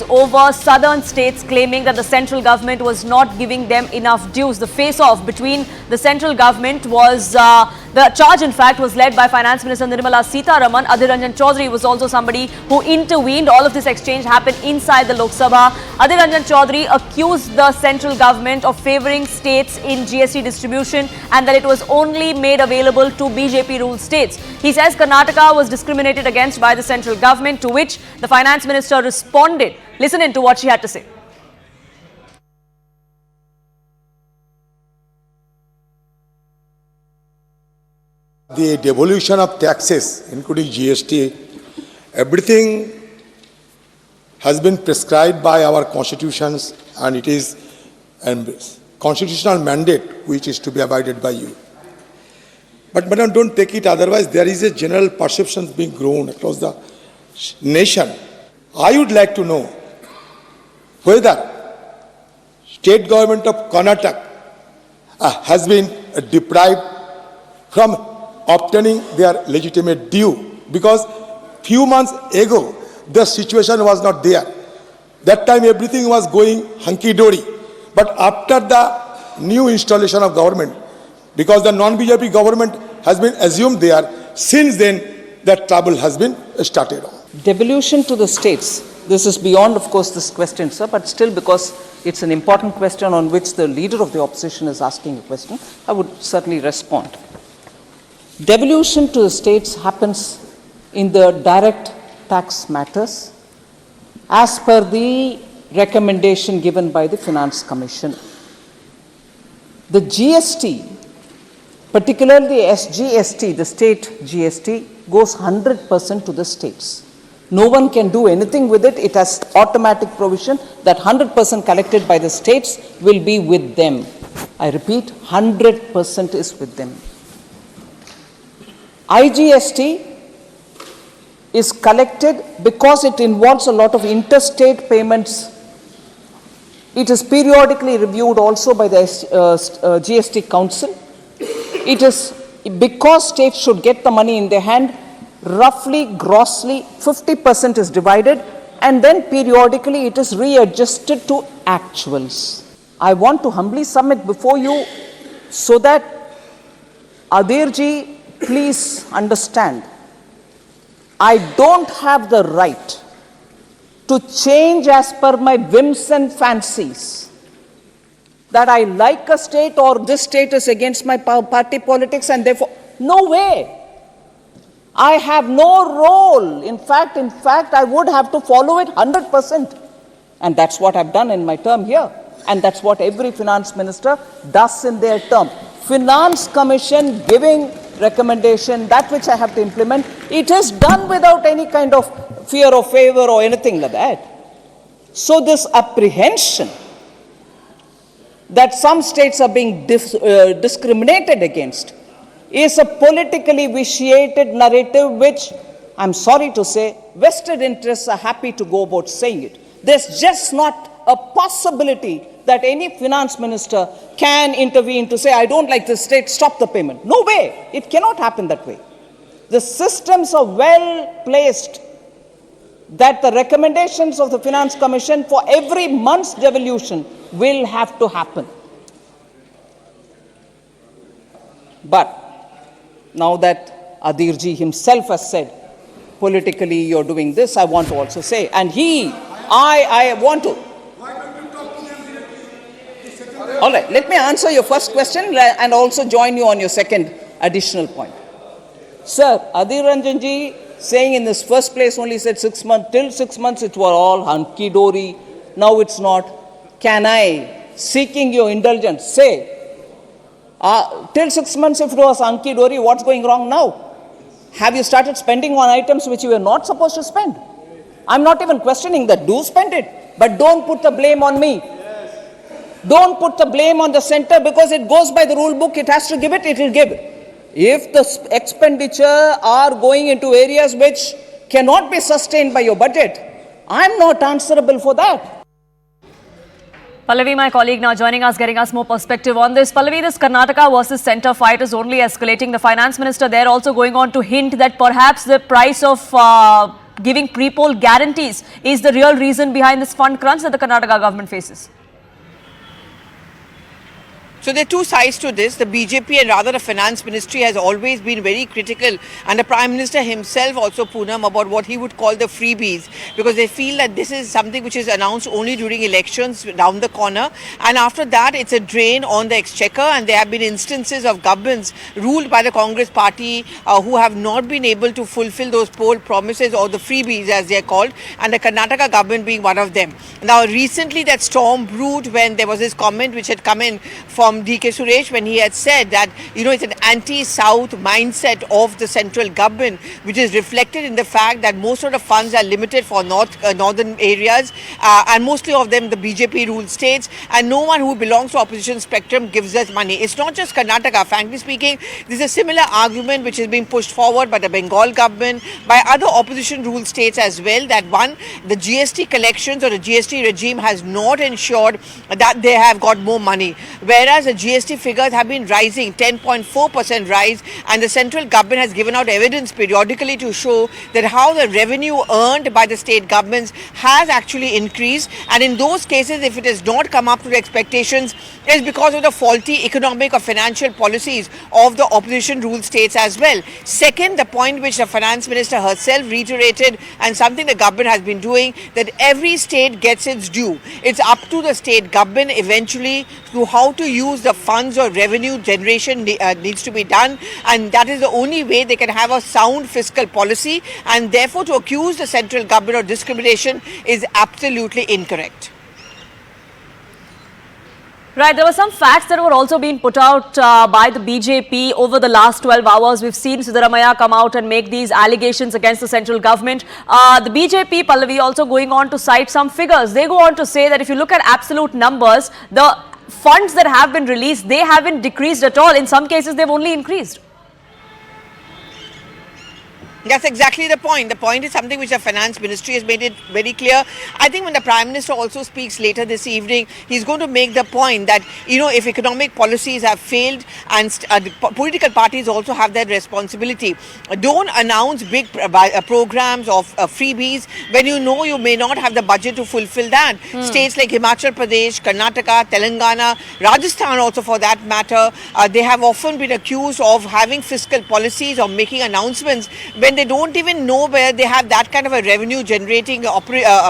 over southern states claiming that the central government was not giving them enough dues. The face-off between the central government was, the charge in fact was led by Finance Minister Nirmala Sitharaman. Adhir Ranjan Chowdhury was also somebody who intervened. All of this exchange happened inside the Lok Sabha. Adhir Ranjan Chowdhury accused the central government of favouring states in GST distribution and that it was only made available to BJP-ruled states. He says Karnataka was discriminated against by the central government, to which the Finance Minister responded. Listen in to what she had to say. The devolution of taxes, including GST, everything has been prescribed by our constitutions, and it is a constitutional mandate which is to be abided by you. But madam, don't take it otherwise. There is a general perception being grown across the nation. I would like to know whether state government of Karnataka has been deprived from obtaining their legitimate due, because few months ago the situation was not there. That time everything was going hunky-dory. But after the new installation of government, because the non-BJP government has been assumed there, since then that trouble has been started on. Devolution to the states. This is beyond, of course, this question, sir, but still, because it's an important question on which the leader of the opposition is asking a question, I would certainly respond. Devolution to the states happens in the direct tax matters as per the recommendation given by the Finance Commission. The GST, particularly the SGST, the state GST, goes 100% to the states. No one can do anything with it. It has automatic provision that 100% collected by the states will be with them. I repeat, 100% is with them. IGST is collected because it involves a lot of interstate payments. It is periodically reviewed also by the GST Council. It is because states should get the money in their hand, roughly, grossly, 50% is divided, and then periodically it is readjusted to actuals. I want to humbly submit before you so that Adhir ji, please understand, I don't have the right to change as per my whims and fancies, that I like a state or this state is against my party politics and therefore, no way. I have no role. In fact, I would have to follow it 100%. And that's what I've done in my term here. And that's what every finance minister does in their term. Finance Commission giving recommendation, that which I have to implement, it is done without any kind of fear or favor or anything like that. So this apprehension that some states are being discriminated against is a politically vitiated narrative which, I'm sorry to say, vested interests are happy to go about saying it. There's just not a possibility that any finance minister can intervene to say, I don't like this state, stop the payment. No way. It cannot happen that way. The systems are well placed that the recommendations of the Finance Commission for every month's devolution will have to happen. But now that Adhir ji himself has said, politically you're doing this, I want to also say, and I want to. All right, let me answer your first question and also join you on your second additional point. Sir, Adhir Ranjan ji saying in this first place only said 6 months, till 6 months it was all hunky-dory, now it's not. Can I, seeking your indulgence, say, till 6 months if it was hunky-dory, what's going wrong now? Have you started spending on items which you were not supposed to spend? I'm not even questioning that. Do spend it. But don't put the blame on me. Don't put the blame on the center, because it goes by the rule book. It has to give it, it will give. If the expenditure are going into areas which cannot be sustained by your budget, I'm not answerable for that. Pallavi, my colleague, now joining us, getting us more perspective on this. Pallavi, this Karnataka versus centre fight is only escalating. The finance minister there also going on to hint that perhaps the price of giving pre-poll guarantees is the real reason behind this fund crunch that the Karnataka government faces? So there are two sides to this. The BJP and rather the finance ministry has always been very critical, and the Prime Minister himself also, Poonam, about what he would call the freebies, because they feel that this is something which is announced only during elections down the corner, and after that it's a drain on the exchequer. And there have been instances of governments ruled by the Congress party who have not been able to fulfill those poll promises, or the freebies as they are called, and the Karnataka government being one of them. Now recently that storm brewed when there was this comment which had come in from D.K. Suresh, when he had said that, it's an anti-South mindset of the central government, which is reflected in the fact that most of the funds are limited for northern areas, and mostly of them the BJP ruled states, and no one who belongs to opposition spectrum gives us money. It's not just Karnataka. Frankly speaking, this is a similar argument which is being pushed forward by the Bengal government, by other opposition ruled states as well, that one, the GST collections or the GST regime has not ensured that they have got more money, whereas the GST figures have been rising, 10.4% rise, and the central government has given out evidence periodically to show that how the revenue earned by the state governments has actually increased, and in those cases if it has not come up to the expectations, it's because of the faulty economic or financial policies of the opposition ruled states as well. Second, the point which the finance minister herself reiterated, and something the government has been doing, that every state gets its due. It's up to the state government eventually to how to use the funds or revenue generation needs to be done, and that is the only way they can have a sound fiscal policy, and therefore to accuse the central government of discrimination is absolutely incorrect. Right, there were some facts that were also being put out by the BJP over the last 12 hours. We've seen Sitharaman come out and make these allegations against the central government. The BJP, Pallavi, also going on to cite some figures. They go on to say that if you look at absolute numbers, the funds that have been released, they haven't decreased at all. In some cases, they've only increased. That's exactly the point. The point is something which the finance ministry has made it very clear. I think when the Prime Minister also speaks later this evening, he's going to make the point that, if economic policies have failed, and the political parties also have that responsibility. Don't announce big programs of freebies when you may not have the budget to fulfill that. States like Himachal Pradesh, Karnataka, Telangana, Rajasthan also for that matter, they have often been accused of having fiscal policies or making announcements when they don't even know whether they have that kind of a revenue generating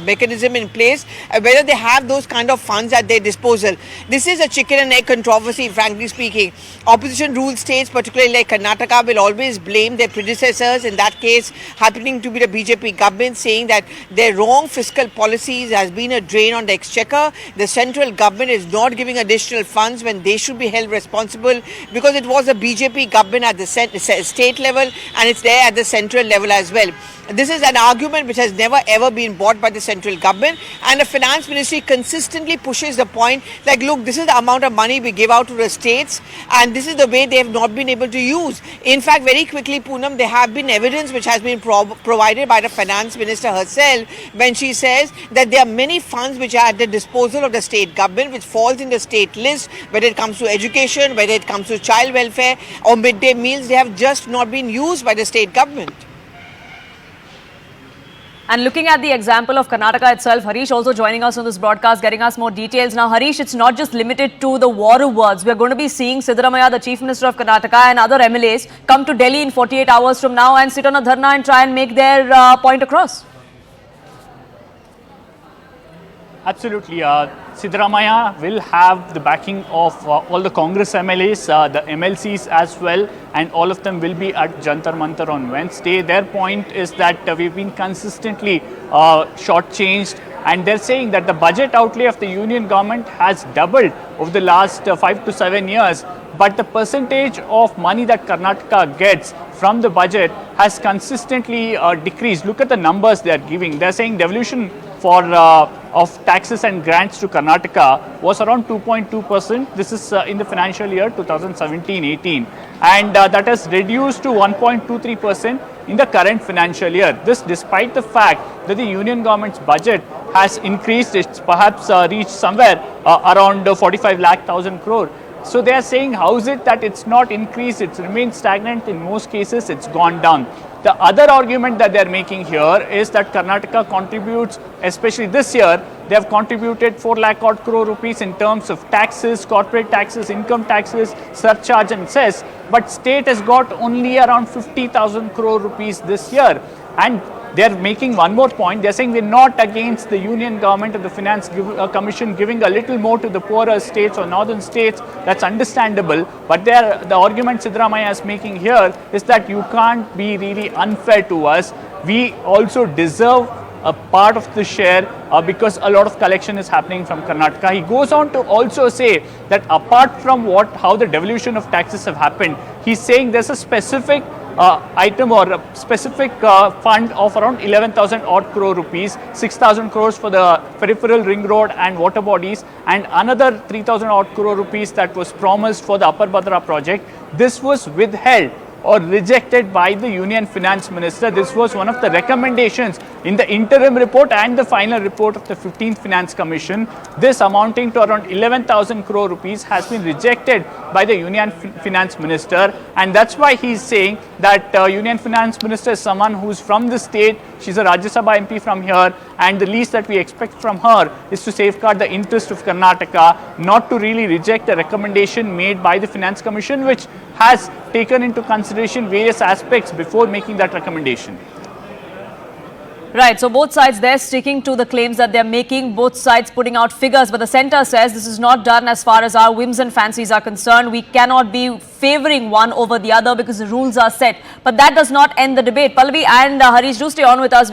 mechanism in place, whether they have those kind of funds at their disposal. This is a chicken and egg controversy, frankly speaking. Opposition ruled states, particularly like Karnataka, will always blame their predecessors, in that case happening to be the BJP government, saying that their wrong fiscal policies has been a drain on the exchequer. The central government is not giving additional funds when they should be held responsible, because it was a BJP government at the state level, and it's there at the central level as well. This is an argument which has never ever been bought by the central government, and the finance ministry consistently pushes the point like, look, this is the amount of money we give out to the states, and this is the way they have not been able to use. In fact, very quickly, Poonam, there have been evidence which has been provided by the finance minister herself when she says that there are many funds which are at the disposal of the state government, which falls in the state list, whether it comes to education, whether it comes to child welfare or midday meals. They have just not been used by the state government. And looking at the example of Karnataka itself, Harish also joining us on this broadcast, getting us more details. Now, Harish, it's not just limited to the war of words. We're going to be seeing Sitharaman, the Chief Minister of Karnataka, and other MLAs come to Delhi in 48 hours from now and sit on a dharna and try and make their point across. Absolutely. Sitharaman will have the backing of all the Congress MLAs, the MLCs as well, and all of them will be at Jantar Mantar on Wednesday. Their point is that we've been consistently shortchanged, and they're saying that the budget outlay of the union government has doubled over the last 5 to 7 years, but the percentage of money that Karnataka gets from the budget has consistently decreased. Look at the numbers they are giving. They're saying devolution of taxes and grants to Karnataka was around 2.2%. This is in the financial year 2017-18, and that has reduced to 1.23% in the current financial year. This despite the fact that the union government's budget has increased. It's perhaps reached somewhere around 45 lakh thousand crore. So they are saying, how is it that it's not increased? It's remained stagnant. In most cases, it's gone down. The other argument that they're making here is that Karnataka contributes, especially this year, they have contributed 4 lakh odd crore rupees in terms of taxes, corporate taxes, income taxes, surcharge and cess, but state has got only around 50,000 crore rupees this year. And they're making one more point. They're saying we're not against the union government and the finance commission giving a little more to the poorer states or northern states. That's understandable. But the argument Sitharaman is making here is that you can't be really unfair to us. We also deserve a part of the share because a lot of collection is happening from Karnataka. He goes on to also say that apart from how the devolution of taxes have happened, he's saying there's a specific item or a specific fund of around 11,000 odd crore rupees, 6,000 crores for the peripheral ring road and water bodies, and another 3,000 odd crore rupees that was promised for the Upper Bhadra project. This was withheld or rejected by the Union Finance Minister. This was one of the recommendations in the interim report and the final report of the 15th Finance Commission. This amounting to around 11,000 crore rupees has been rejected by the Union Finance Minister, and that's why he's saying that Union Finance Minister is someone who's from the state. She's a Rajya Sabha MP from here, and the least that we expect from her is to safeguard the interest of Karnataka, not to really reject a recommendation made by the Finance Commission, which has taken into consideration various aspects before making that recommendation. Right, so both sides they're sticking to the claims that they're making, both sides putting out figures, but the centre says this is not done as far as our whims and fancies are concerned. We cannot be favouring one over the other because the rules are set. But that does not end the debate. Pallavi and Harish, do stay on with us.